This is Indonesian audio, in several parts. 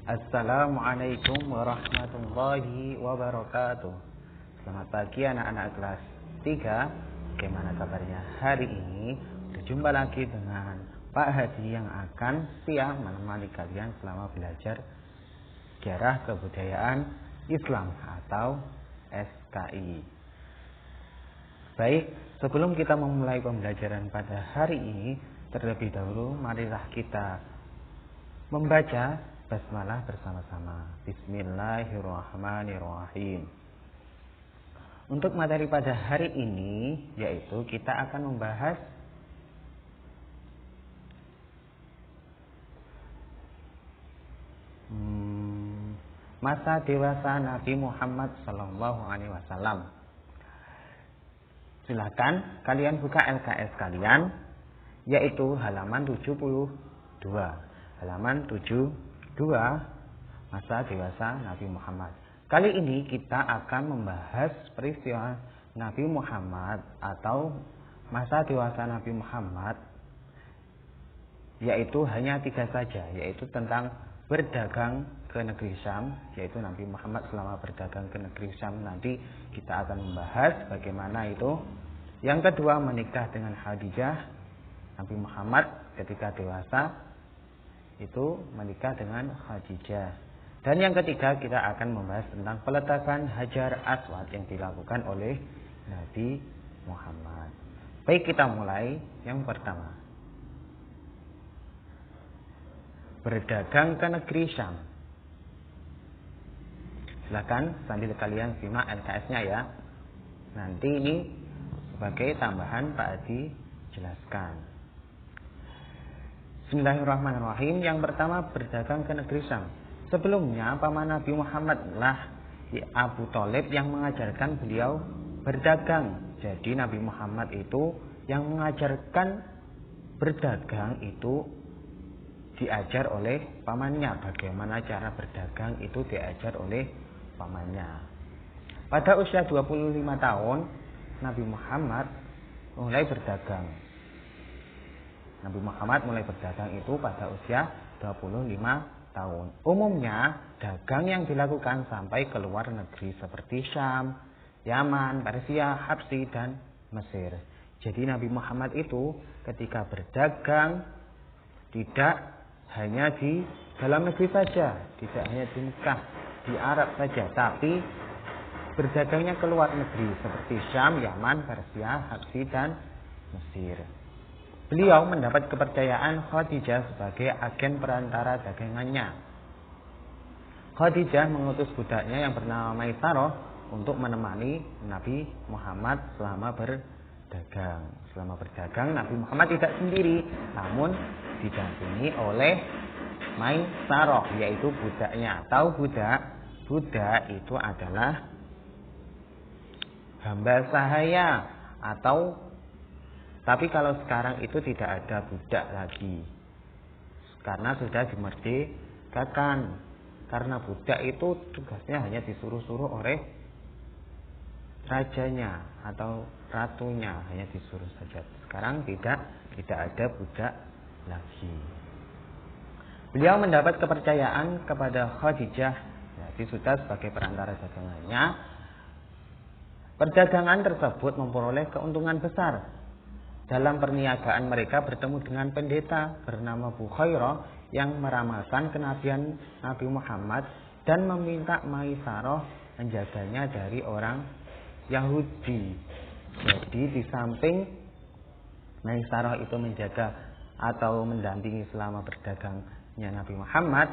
Assalamualaikum warahmatullahi wabarakatuh. Selamat pagi anak-anak kelas 3. Bagaimana kabarnya hari ini? Berjumpa lagi dengan Pak Hadi yang akan siap menemani kalian selama belajar Sejarah Kebudayaan Islam atau SKI. Baik, sebelum kita memulai pembelajaran pada hari ini, terlebih dahulu marilah kita membaca basmalah bersama-sama. Bismillahirrahmanirrahim. Untuk materi pada hari ini yaitu kita akan membahas masa dewasa Nabi Muhammad SAW. Silakan kalian buka LKS kalian, yaitu halaman 72. Halaman 72, masa dewasa Nabi Muhammad. Kali ini kita akan membahas peristiwa Nabi Muhammad atau masa dewasa Nabi Muhammad, yaitu hanya 3 saja, yaitu tentang berdagang ke negeri Syam, yaitu Nabi Muhammad selama berdagang ke negeri Syam. Nanti kita akan membahas bagaimana itu. Yang kedua, menikah dengan Khadijah. Nabi Muhammad ketika dewasa itu menikah dengan Khadijah. Dan yang ketiga, kita akan membahas tentang peletakan Hajar Aswad yang dilakukan oleh Nabi Muhammad. Baik, kita mulai. Yang pertama, berdagang ke negeri Syam. Silakan sambil kalian simak LKS-nya ya. Nanti ini sebagai tambahan Pak Adi jelaskan. Bismillahirrahmanirrahim. Yang pertama, berdagang ke negeri Syam. Sebelumnya paman Nabi Muhammad lah Abu Thalib yang mengajarkan beliau berdagang. Jadi Nabi Muhammad itu yang mengajarkan berdagang itu diajar oleh pamannya. Bagaimana cara berdagang itu diajar oleh pamannya. Pada usia 25 tahun Nabi Muhammad mulai berdagang. Nabi Muhammad mulai berdagang itu pada usia 25 tahun. Umumnya dagang yang dilakukan sampai ke luar negeri seperti Syam, Yaman, Persia, Habsyi, dan Mesir. Jadi Nabi Muhammad itu ketika berdagang tidak hanya di dalam negeri saja, tidak hanya di Mekah, di Arab saja, tapi berdagangnya ke luar negeri seperti Syam, Yaman, Persia, Habsyi, dan Mesir. Beliau mendapat kepercayaan Khadijah sebagai agen perantara dagangannya. Khadijah mengutus budaknya yang bernama Maisarah untuk menemani Nabi Muhammad selama berdagang. Selama berdagang Nabi Muhammad tidak sendiri, namun didampingi oleh Maisarah, yaitu budaknya. Tahu budak? Budak itu adalah hamba sahaya atau, tapi kalau sekarang itu tidak ada budak lagi karena sudah dimerdekakan. Karena budak itu tugasnya hanya disuruh-suruh oleh rajanya atau ratunya, hanya disuruh saja. Sekarang tidak ada budak lagi. Beliau mendapat kepercayaan kepada Khadijah, jadi sudah sebagai perantara dagangannya. Perdagangan tersebut memperoleh keuntungan besar. Dalam perniagaan mereka bertemu dengan pendeta bernama Bukhairah yang meramalkan kenabian Nabi Muhammad dan meminta Maisarah menjaganya dari orang Yahudi. Jadi di samping Maisarah itu menjaga atau mendampingi selama berdagangnya Nabi Muhammad,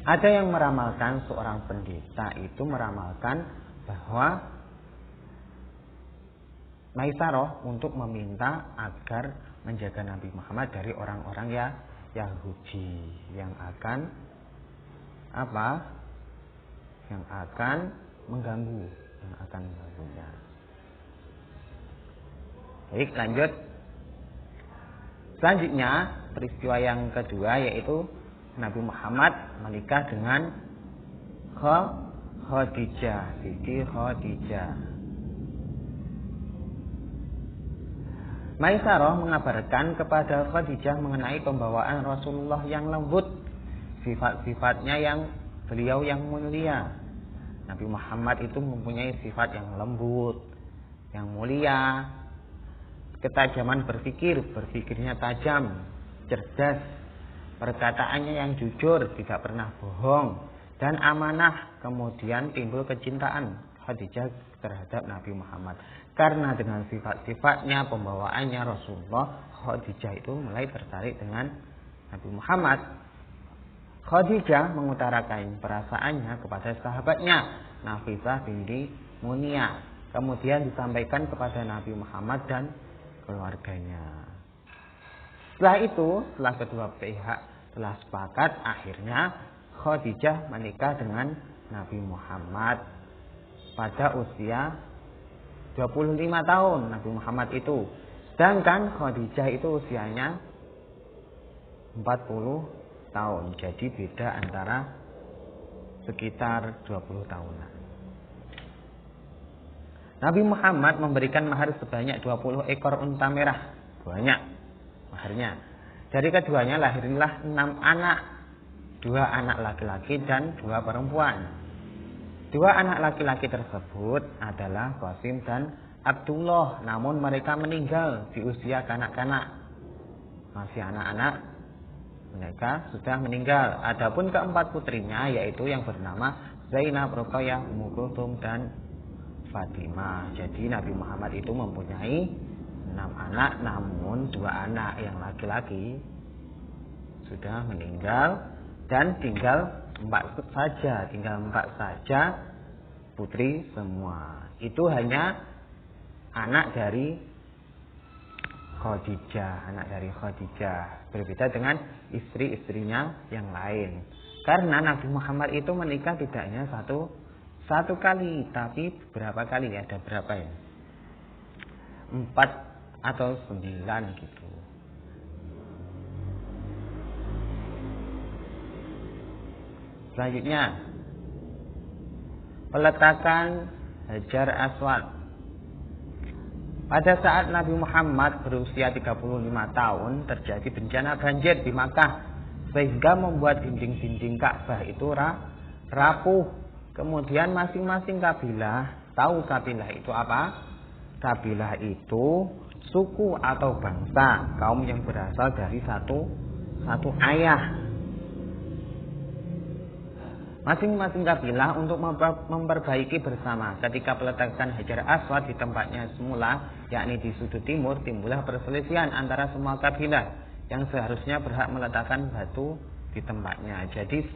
ada yang meramalkan, seorang pendeta itu meramalkan bahwa Maisarah untuk meminta agar menjaga Nabi Muhammad dari orang-orang Yahudi yang akan yang akan mengganggunya. Baik, lanjut. Selanjutnya peristiwa yang kedua yaitu Nabi Muhammad menikah dengan Khadijah, Siti Khadijah. Maisarah mengabarkan kepada Khadijah mengenai pembawaan Rasulullah yang lembut sifat-sifatnya yang beliau yang mulia. Nabi Muhammad itu mempunyai sifat yang lembut, yang mulia, ketajaman berpikirnya tajam, cerdas, perkataannya yang jujur, tidak pernah bohong, dan amanah. Kemudian timbul kecintaan Khadijah terhadap Nabi Muhammad. Karena dengan sifat-sifatnya, pembawaannya Rasulullah, Khadijah itu mulai tertarik dengan Nabi Muhammad. Khadijah mengutarakan perasaannya kepada sahabatnya Nafisah binti Munia. Kemudian disampaikan kepada Nabi Muhammad dan keluarganya. Setelah itu, setelah kedua pihak telah sepakat, akhirnya Khadijah menikah dengan Nabi Muhammad pada usia 25 tahun Nabi Muhammad itu. Sedangkan Khadijah itu usianya 40 tahun. Jadi beda antara sekitar 20 tahunan. Nabi Muhammad memberikan mahar sebanyak 20 ekor unta merah. Banyak maharnya. Dari keduanya lahirlah 6 anak. 2 anak laki-laki dan 2 perempuan. 2 anak laki-laki tersebut adalah Qasim dan Abdullah. Namun mereka meninggal di usia kanak-kanak. Masih anak-anak, mereka sudah meninggal. Adapun keempat putrinya yaitu yang bernama Zainab, Ruqayyah, Ummu Kulthum dan Fatimah. Jadi Nabi Muhammad itu mempunyai 6 anak, namun 2 anak yang laki-laki sudah meninggal dan tinggal 4 saja putri semua. Itu hanya anak dari Khadijah, berbeda dengan istri-istrinya yang lain. Karena Nabi Muhammad itu menikah tidak hanya satu kali, tapi berapa kali? Ada berapa ya? 4 atau 9 gitu. Selanjutnya, peletakan Hajar Aswad. Pada saat Nabi Muhammad berusia 35 tahun, terjadi bencana banjir di Makkah, sehingga membuat dinding-dinding Ka'bah itu rapuh. Kemudian masing-masing kabilah, tahu kabilah itu apa? Kabilah itu suku atau bangsa, kaum yang berasal dari satu ayah. Masing-masing kabilah untuk memperbaiki bersama. Ketika peletakan Hajar Aswad di tempatnya semula, yakni di sudut timur, timbullah perselisihan antara semua kabilah yang seharusnya berhak meletakkan batu di tempatnya. Jadi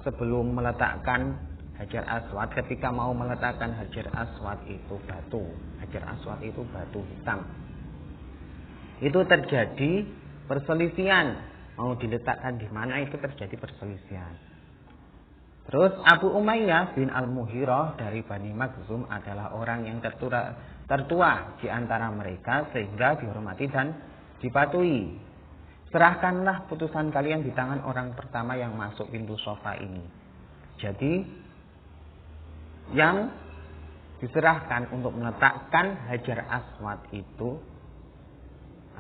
sebelum meletakkan Hajar Aswad, ketika mau meletakkan Hajar Aswad itu batu, Hajar Aswad itu batu hitam, itu terjadi perselisihan. Mau diletakkan di mana itu terjadi perselisihan. Terus Abu Umayyah bin Al-Mughirah dari Bani Makhzum adalah orang yang tertua di antara mereka, sehingga dihormati dan dipatuhi. Serahkanlah putusan kalian di tangan orang pertama yang masuk pintu Shafa ini. Jadi yang diserahkan untuk meletakkan Hajar Aswad itu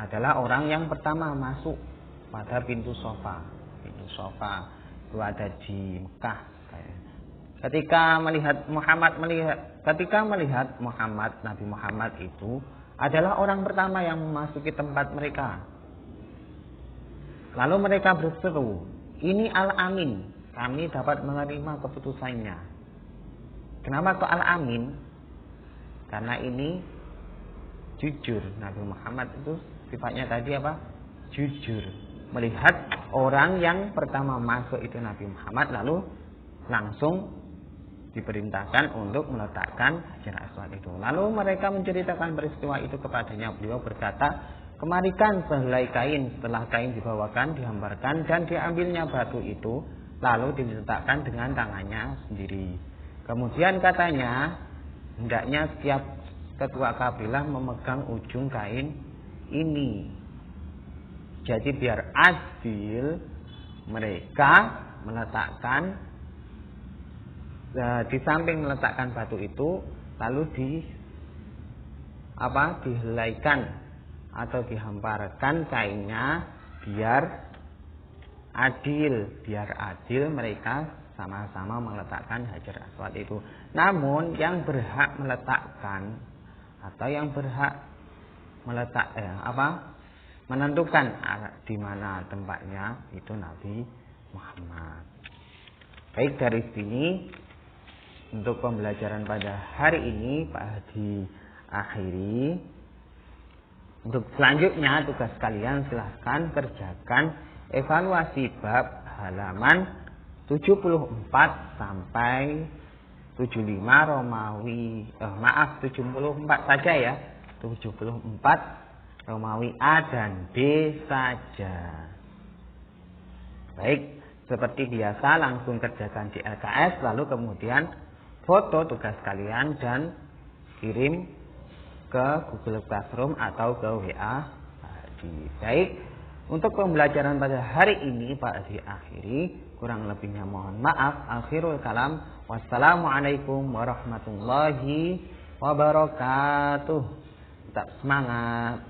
adalah orang yang pertama masuk pada pintu Shafa. Pintu Shafa itu ada di Mekah. Ketika melihat Muhammad, Nabi Muhammad itu adalah orang pertama yang memasuki tempat mereka. Lalu mereka berseru, "Ini Al-Amin, kami dapat menerima keputusannya." Kenapa kok Al-Amin? Karena ini jujur. Nabi Muhammad itu sifatnya tadi apa? Jujur. Melihat orang yang pertama masuk itu Nabi Muhammad, lalu langsung diperintahkan untuk meletakkan Hajar Aswad itu. Lalu mereka menceritakan peristiwa itu kepadanya. Beliau berkata, "Kemarikan sehelai kain." Setelah kain dibawakan, dihamparkan dan diambilnya batu itu, lalu diletakkan dengan tangannya sendiri. Kemudian katanya, hendaknya setiap ketua kabilah memegang ujung kain ini. Jadi biar adil, mereka meletakkan di samping meletakkan batu itu, lalu dihelaikan atau dihamparkan kainnya biar adil mereka sama-sama meletakkan Hajar Aswad itu. Namun yang berhak meletakkan atau yang berhak menentukan di mana tempatnya itu Nabi Muhammad. Baik, dari sini untuk pembelajaran pada hari ini Pak Hadi akhiri. Untuk selanjutnya tugas kalian silahkan kerjakan evaluasi bab halaman 74 sampai 75 Romawi 74 saja ya. 74 Romawi A dan B saja. Baik, seperti biasa langsung kerjakan di LKS, lalu kemudian foto tugas kalian dan kirim ke Google Classroom atau ke WA Pak Hadi. Baik, untuk pembelajaran pada hari ini Pak Hadi akhiri, kurang lebihnya mohon maaf. Akhirul kalam, wassalamualaikum warahmatullahi wabarakatuh. Tetap semangat.